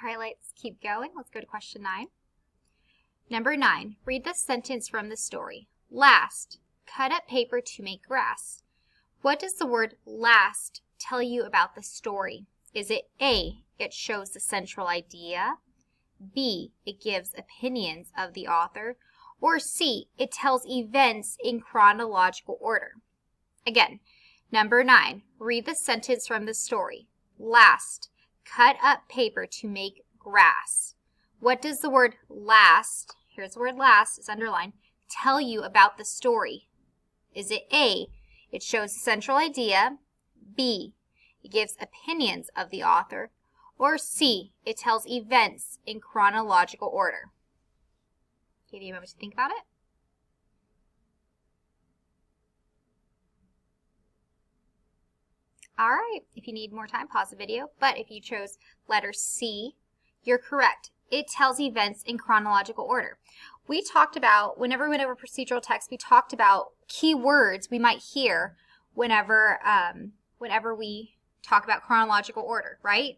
All right, let's keep going. Let's go to question 9. Number 9, read the sentence from the story. Last, cut up paper to make grass. What does the word last tell you about the story? Is it A, it shows the central idea, B, it gives opinions of the author, or C, it tells events in chronological order? Again, number 9, read the sentence from the story. Last, cut up paper to make grass. What does the word last, here's the word last, it's underlined, tell you about the story? Is it A, it shows the central idea, B, it gives opinions of the author, or C, it tells events in chronological order? Give you a moment to think about it. All right, if you need more time, pause the video. But if you chose letter C, you're correct. It tells events in chronological order. We talked about, whenever we went over procedural text, we talked about key words we might hear whenever we talk about chronological order, right?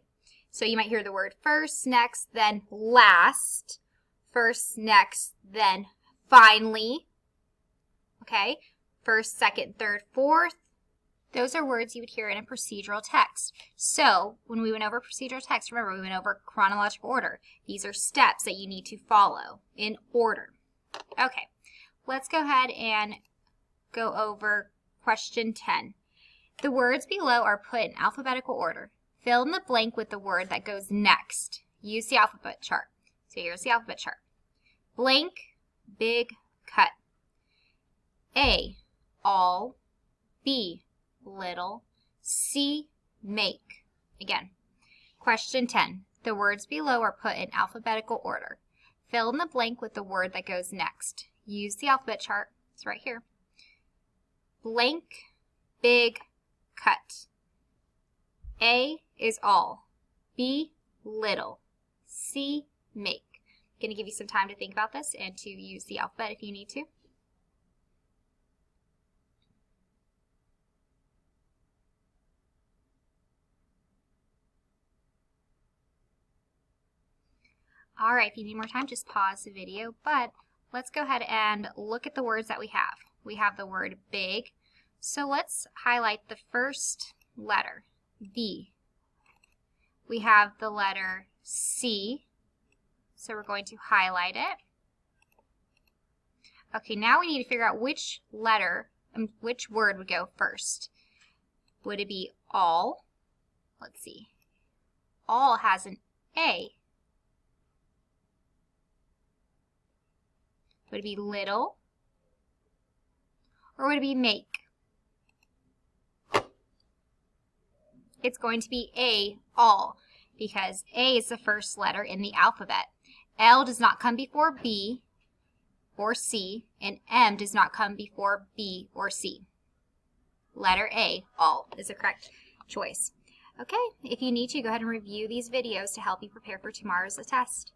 So you might hear the word first, next, then last. First, next, then finally. Okay? First, second, third, fourth. Those are words you would hear in a procedural text. So when we went over procedural text, remember we went over chronological order. These are steps that you need to follow in order. Okay, let's go ahead and go over question 10. The words below are put in alphabetical order. Fill in the blank with the word that goes next. Use the alphabet chart. So here's the alphabet chart. Blank, big, cut. A, all. B, little. C, make. Again, question 10. The words below are put in alphabetical order. Fill in the blank with the word that goes next. Use the alphabet chart. It's right here. Blank, big, cut. A is all. B, little. C, make. I'm going to give you some time to think about this and to use the alphabet if you need to. All right, if you need more time, just pause the video, but let's go ahead and look at the words that we have. We have the word big, so let's highlight the first letter, B. We have the letter C, so we're going to highlight it. Okay, now we need to figure out which letter, which word would go first. Would it be all? Let's see. All has an A. Would it be little? Or would it be make? It's going to be A, all, because A is the first letter in the alphabet. L does not come before B or C, and M does not come before B or C. Letter A, all, is the correct choice. Okay, if you need to, go ahead and review these videos to help you prepare for tomorrow's test.